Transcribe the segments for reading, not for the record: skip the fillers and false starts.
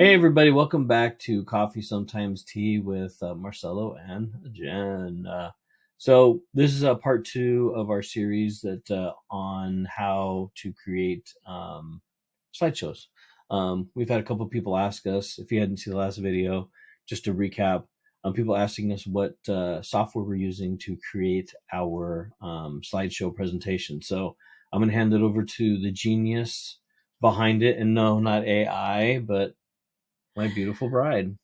Hey everybody, welcome back to Coffee Sometimes Tea with Marcello and Jen. So this is part 2 of our series that on how to create slideshows. We've had a couple of people ask us, if you hadn't seen the last video, just to recap, people asking us what software we're using to create our slideshow presentation. So I'm going to hand it over to the genius behind it, and no, not AI, but my beautiful bride.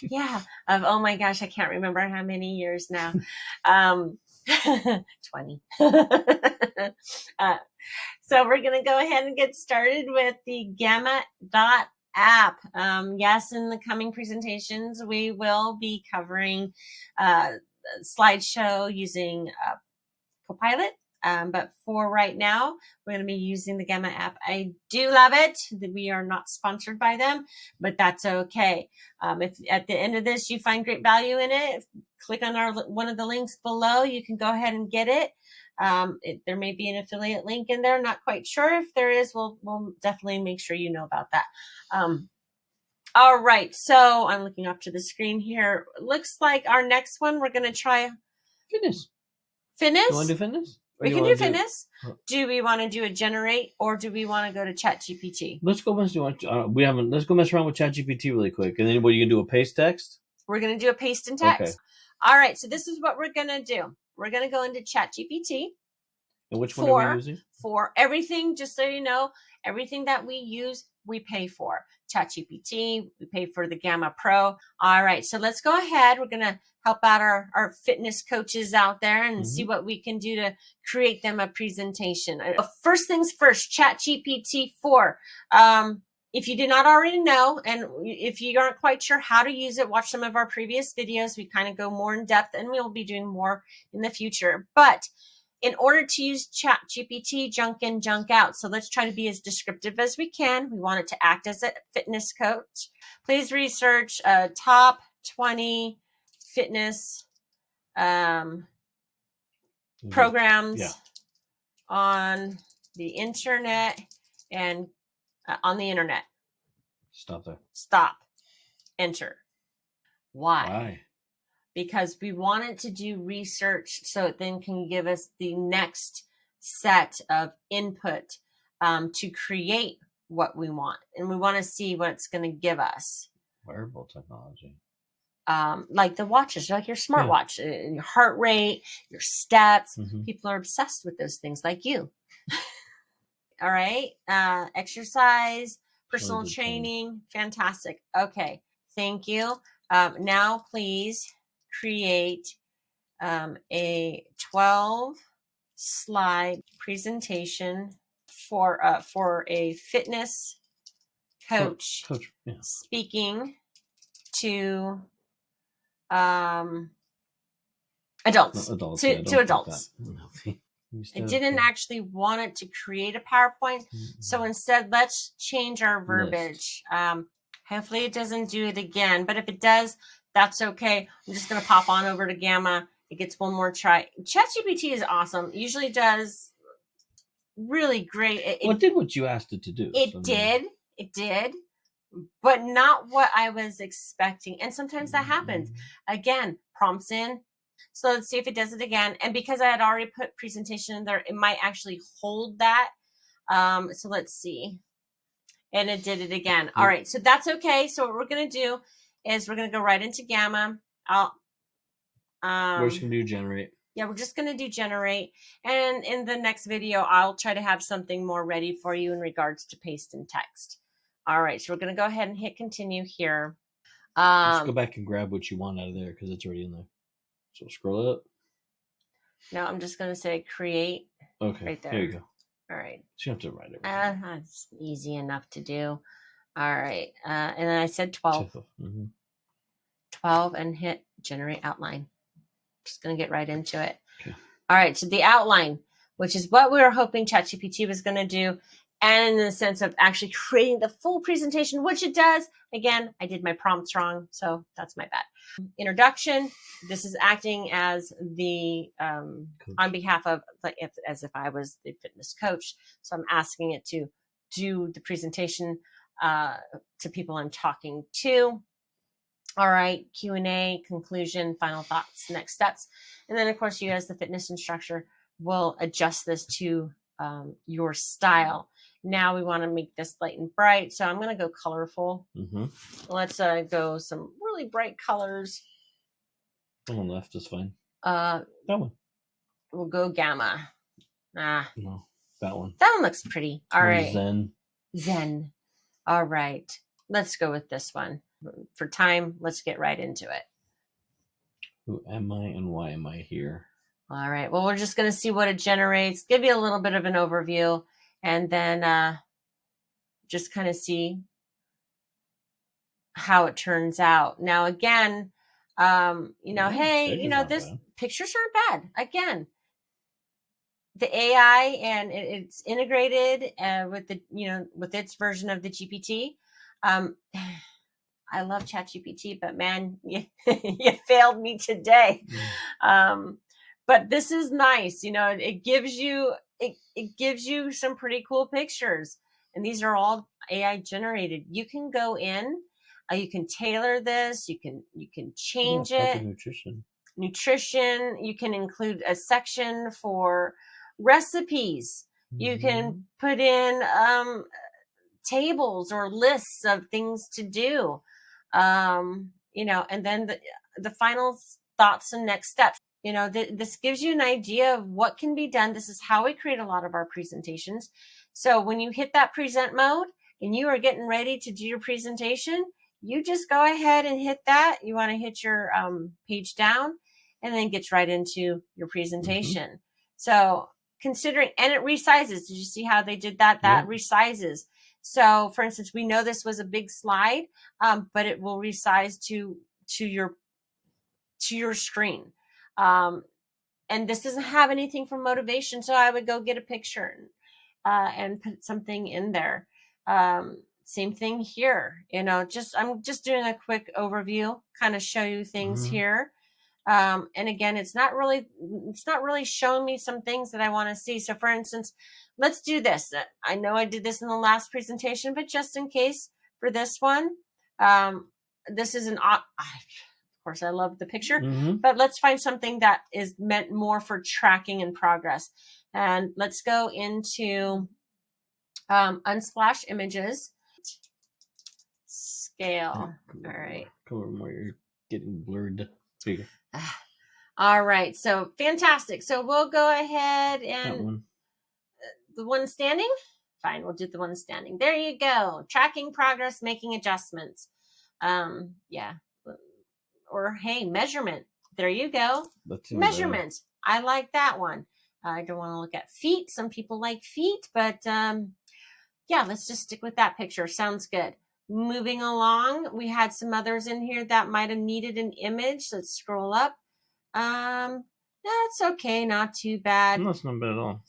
Yeah. Oh my gosh, I can't remember how many years now. 20. So we're going to go ahead and get started with the GAMMA.APP. Yes, in the coming presentations, we will be covering Slideshow using Copilot. But for right now, we're going to be using the GammaApp. I do love it. We are not sponsored by them, but that's okay. If at the end of this you find great value in it, click on one of the links below. You can go ahead and get it. There may be an affiliate link in there. Not quite sure. If there is, we'll definitely make sure you know about that. All right. So I'm looking up to the screen here. Looks like our next one, we're going to try Fitness. Fitness. You want to do fitness? We can do fitness. Do we want to do a generate, or do we want to go to ChatGPT? Let's go mess around. Let's go mess around with ChatGPT really quick, and then what, you can do a paste text? We're going to do a paste in text. Okay. All right. So this is what we're going to do. We're going to go into ChatGPT. And which one are we using? For everything, just so you know, everything that we use, we pay for. ChatGPT, we pay for the Gamma Pro. All right, so let's go ahead. We're going to help out our fitness coaches out there and see what we can do to create them a presentation. First things first, ChatGPT 4. If you did not already know, and if you aren't quite sure how to use it, watch some of our previous videos. We kind of go more in depth, and we'll be doing more in the future. But in order to use ChatGPT, junk in, junk out. So let's try to be as descriptive as we can. We want it to act as a fitness coach. Please research top 20 fitness programs on the internet and on the internet. Stop there. Stop. Enter. Why? Because we want it to do research so it then can give us the next set of input to create what we want. And we want to see what it's going to give us. Wearable technology. Like the watches, like your smartwatch, your heart rate, your steps. People are obsessed with those things like you. All right. Exercise, personal training. Fantastic. Okay. Thank you. Now, please create a 12 slide presentation for a fitness coach speaking to adults. To adults. I didn't actually want it to create a PowerPoint, so instead let's change our verbiage. Hopefully it doesn't do it again, but if it does, that's okay. I'm just going to pop on over to Gamma. It gets one more try. ChatGPT is awesome. It usually does really great. It did what you asked it to do. It did, but not what I was expecting. And sometimes that happens. Again, prompts in. So let's see if it does it again. And because I had already put presentation in there, it might actually hold that. So let's see. And it did it again. All right, so that's okay. So what we're going to do is we're going to go right into Gamma. We're just going to do generate. Yeah, we're just going to do generate. And in the next video, I'll try to have something more ready for you in regards to paste and text. All right, so we're going to go ahead and hit continue here. Just go back and grab what you want out of there because it's already in there. So scroll up. No, I'm just going to say create. Okay, right there. There you go. All right. So you have to write everything. It's easy enough to do. All right. And then I said 12. 12 and hit generate outline. Just going to get right into it. Okay. All right. So the outline, which is what we were hoping ChatGPT was going to do. And in the sense of actually creating the full presentation, which it does. Again, I did my prompts wrong, so that's my bad. Introduction. This is acting as the, on behalf of, as if I was the fitness coach. So I'm asking it to do the presentation to people I'm talking to. All right, Q&A, conclusion, final thoughts, next steps. And then, of course, you as the fitness instructor will adjust this to your style. Now we want to make this light and bright, so I'm going to go colorful. Let's go some really bright colors. The one left is fine. That one. We'll go Gamma. No, that one. That one looks pretty. All right. Zen. All right. Let's go with this one. For time, let's get right into it. Who am I and why am I here? All right. Well, we're just going to see what it generates, give you a little bit of an overview, and then just kind of see how it turns out. Now, again, this pictures aren't bad. Again, the AI and it's integrated with with its version of the GPT. I love ChatGPT, but man, you failed me today. But this is nice. It gives you some pretty cool pictures, and these are all AI generated. You can go in, you can tailor this. You can change it. Nutrition. You can include a section for recipes. You can put in tables or lists of things to do. And then the final thoughts and next steps. This gives you an idea of what can be done. This is how we create a lot of our presentations. So when you hit that present mode and you are getting ready to do your presentation, you just go ahead and hit that. You want to hit your page down, and then it gets right into your presentation. So considering, and it resizes. Did you see how they did that? That resizes. So, for instance, we know this was a big slide, but it will resize to your screen. And this doesn't have anything for motivation, so I would go get a picture and put something in there. Same thing here. I'm just doing a quick overview, kind of show you things here. And again, it's not really showing me some things that I want to see. So for instance, let's do this. I know I did this in the last presentation, but just in case for this one, this is of course, I love the picture, but let's find something that is meant more for tracking and progress. And let's go into Unsplash Images. Scale. All right. Come over more. You're getting blurred. Bigger. All right. So fantastic. So we'll go ahead and the one standing. Fine. We'll do the one standing. There you go. Tracking progress, making adjustments. Yeah. Or hey, measurement. There you go. Measurements. I like that one. I don't want to look at feet. Some people like feet, but yeah, let's just stick with that picture. Sounds good. Moving along, we had some others in here that might have needed an image. Let's scroll up. That's okay, not too bad. That's not bad at all.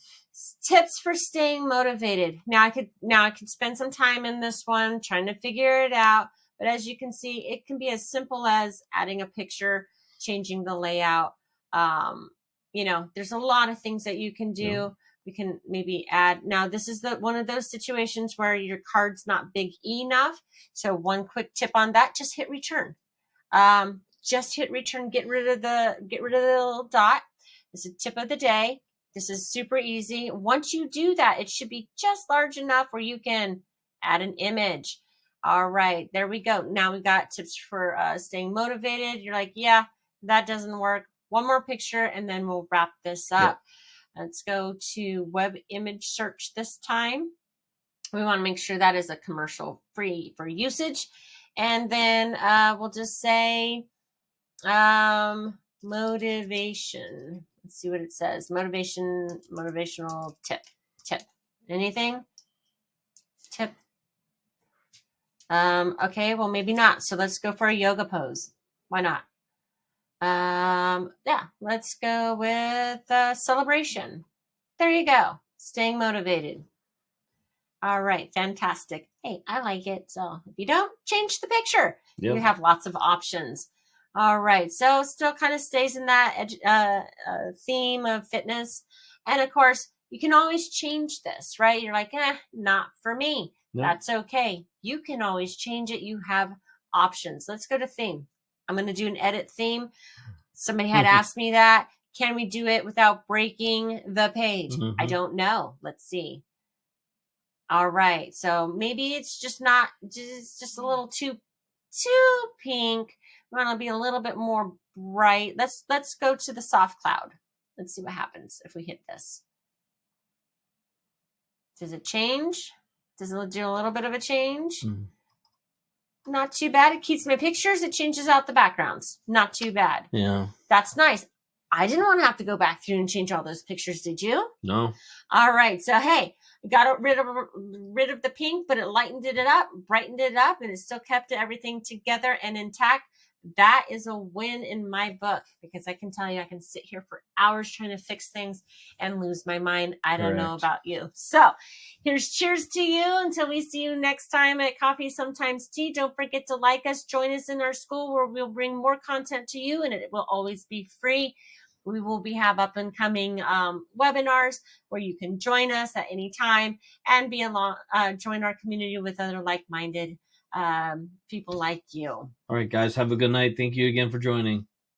Tips for staying motivated. Now I could spend some time in this one trying to figure it out. But as you can see, it can be as simple as adding a picture, changing the layout. There's a lot of things that you can do. Yeah. We can maybe add. Now, this is one of those situations where your card's not big enough. So one quick tip on that, just hit return. Just hit return, get rid of the little dot. This is a tip of the day. This is super easy. Once you do that, it should be just large enough where you can add an image. All right, there we go. Now we got tips for staying motivated. You're like, yeah, that doesn't work. One more picture, and then we'll wrap this up. Yeah. Let's go to web image search this time. We want to make sure that is a commercial free for usage. And then we'll just say motivation. Let's see what it says. Motivational tip. Anything? Tip. Okay, well, maybe not. So let's go for a yoga pose. Why not? Yeah, let's go with celebration. There you go. Staying motivated. All right, fantastic. Hey, I like it. So if you don't, change the picture. Yep. You have lots of options. All right, so still kind of stays in that theme of fitness. And of course, you can always change this, right? You're like, not for me. Yep. That's okay. You can always change it. You have options. Let's go to theme. I'm going to do an edit theme. Somebody had asked me that. Can we do it without breaking the page? I don't know. Let's see. All right. So maybe it's just not, just a little too pink. We want to be a little bit more bright. Let's go to the soft cloud. Let's see what happens if we hit this. Does it change? Does it do a little bit of a change? Not too bad. It keeps my pictures. It changes out the backgrounds. Not too bad. Yeah. That's nice. I didn't want to have to go back through and change all those pictures. Did you? No. All right. So, hey, got rid of the pink, but it lightened it up, brightened it up, and it still kept everything together and intact. That is a win in my book, because I can tell you I can sit here for hours trying to fix things and lose my mind. I don't know about you. So here's cheers to you until we see you next time at Coffee Sometimes Tea. Don't forget to like us. Join us in our school where we'll bring more content to you, and it will always be free. We will have up and coming webinars where you can join us at any time and join our community with other like-minded people like you. All right, guys, have a good night. Thank you again for joining.